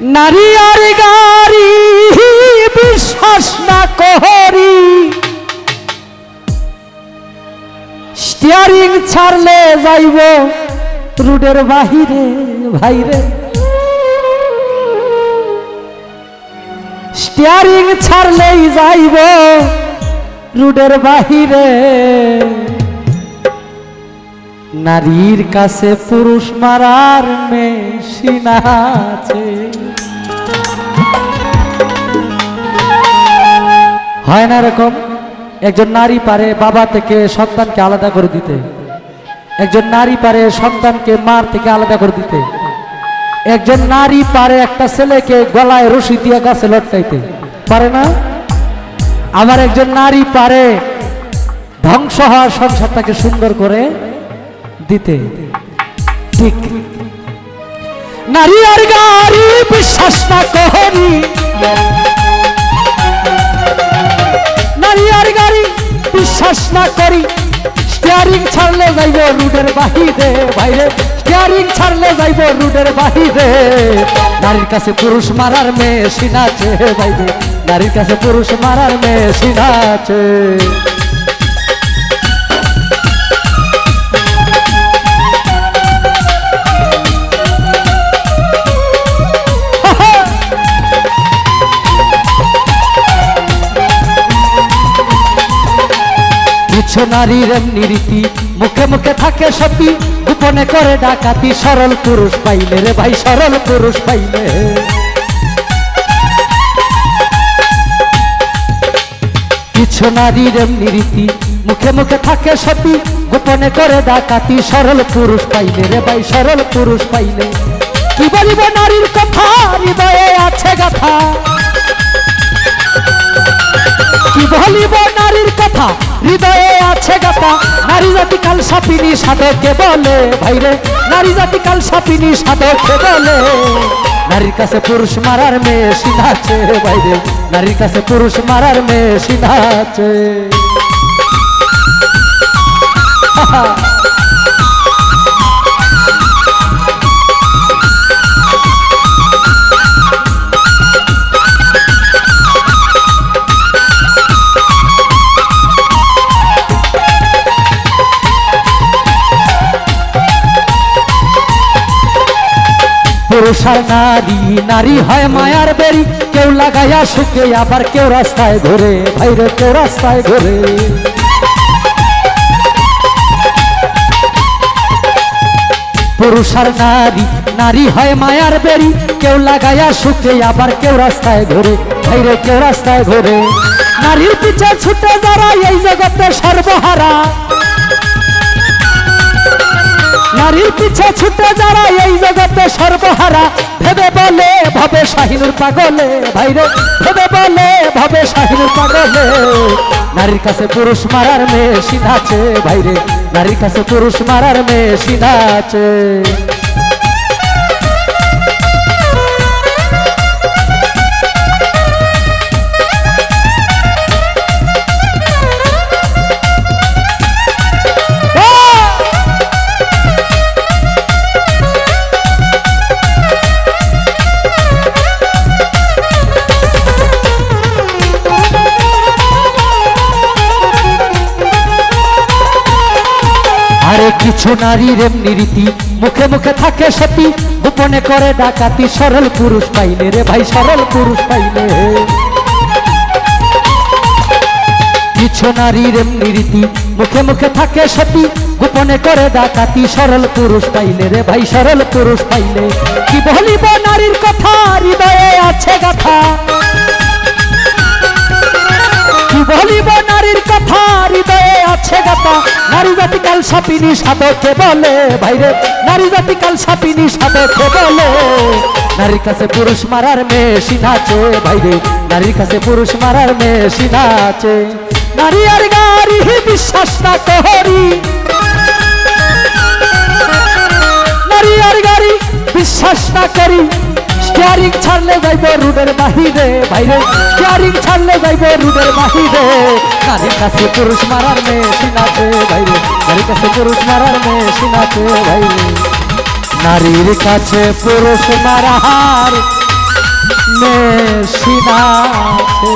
নারী আর গাড়ি বিশ্বাস না করি, স্টিয়ারিং ছাড়লে যাইব রুডের বাহিরে। ভাইরে স্টিয়ারিং ছাড়লেই যাইব রুডের বাহিরে। নারীর কাছে পুরুষ মারার মেশিন আছে। হয় না এরকম? একজন নারী পারে বাবা থেকে সন্তানকে আলাদা করে দিতে, একজন নারী পারে সন্তানকে মার থেকে আলাদা করে দিতে, একজন নারী পারে একটা ছেলেকে গলায় রশি দিয়ে গাছে লটকাইতে পারে না? আবার একজন নারী পারে ধ্বংস হওয়ার সংসারটাকে সুন্দর করে দিতে। ঠিক নারী আর গাড়ি বিশ্বাস না করি, নারী আর গাড়ি বিশ্বাস না করি, স্টিয়ারিং ছাড়লে যাইব রুডের বাহিরে। বাইরে স্টিয়ারিং ছাড়লে যাইব রুডের বাহিরে। নারীর কাছে পুরুষ মারার মেশিন আছে। বাইরে নারীর কাছে পুরুষ মারার মেশিন আছে। কিছু নারীর এমনি রীতি, মুখে মুখে থাকে সতী, গোপনে করে ডাকাতি। সরল পুরুষ পাইলে রে ভাই, সরল পুরুষ পাইলে। কিছু নারীর এমনি রীতি, মুখে মুখে থাকে সতী, গোপনে করে ডাকাতি। সরল পুরুষ পাইলে রে ভাই, সরল পুরুষ পাইলে। কি বলিব নারীর কথা, হৃদয়ে আছে গাথা। কি বলিব নারীর কথা, হৃদয়ে আছে গাথা। নারী জাতি কাল সাপিনী সাধকে বলে। ভাইরে নারী জাতি কাল সাপিনী সাধকে বলে। নারীর কাছে পুরুষ মারার মেশিন আছে। ভাইরে নারীর কাছে পুরুষ মারার মেশিন আছে। পুরুষ আর নারী, নারী হয় মায়ার বেরি। কেউ লাগাইয়া সুখে, আবার কেউ রাস্তায় ঘুরে। ভাইরে কেউ রাস্তায় ঘুরে। পুরুষ আর নারী, নারী হয় মায়ার বেরি। কেউ লাগাইয়া সুখে, আবার কেউ রাস্তায় ঘুরে। ভাইরে কেউ রাস্তায় ঘুরে। নারীর পিছে ছুটে যারা এই জগতে সর্বহারা। নারীর পিছে ছুটে যারা এই জগতে সর্বহারা। ভেবে বলে ভবে শাহিনুর পাগলে। ভাইরে ভেবে বলে ভবে শাহিনুর পাগলে। নারীর কাছে পুরুষ মারার মেশিন আছে। ভাইরে নারীর কাছে পুরুষ মারার মেশিন আছে। আরে কিছু নারীর এমনি রীতি, মুখে মুখে থাকে সতী, গোপনে করে ডাকাতি। সরল পুরুষ পাইলে রে ভাই, সরল পুরুষ পাইলে। কিছু নারীর এমনি রীতি, মুখে মুখে থাকে সতী, গোপনে করে ডাকাতি। সরল পুরুষ পাইলে রে ভাই, সরল পুরুষ পাইলে। কি বলিব নারীর কথা, হৃদয়ে আছে গাথা। কি বলিব নারীর কথা, হৃদয়ে আছে গাথা। নারী জাতি কাল সাপিনী সাধকে বলে। ভাইরে নারী জাতি কাল সাপিনী সাধকে বলে। নারীর কাছে পুরুষ মারার মেশিন আছে। ভাইরে নারীর কাছে পুরুষ মারার মেশিন আছে। নারী আর গাড়ি বিশ্বাস না করি, নারী আর গাড়ি বিশ্বাস না করি। স্টিয়ারিং ছাড়লে যাইব রুডের বাহিরে। বাইরে স্টিয়ারিং ছাড়লে যাইব রুডের বাহিরে। নারীর কাছে পুরুষ মারার মেশিন আছে। বাইরে নারীর কাছে পুরুষ মারার মেশিন আছে। বাইরে নারীর কাছে পুরুষ মারার সিনাতে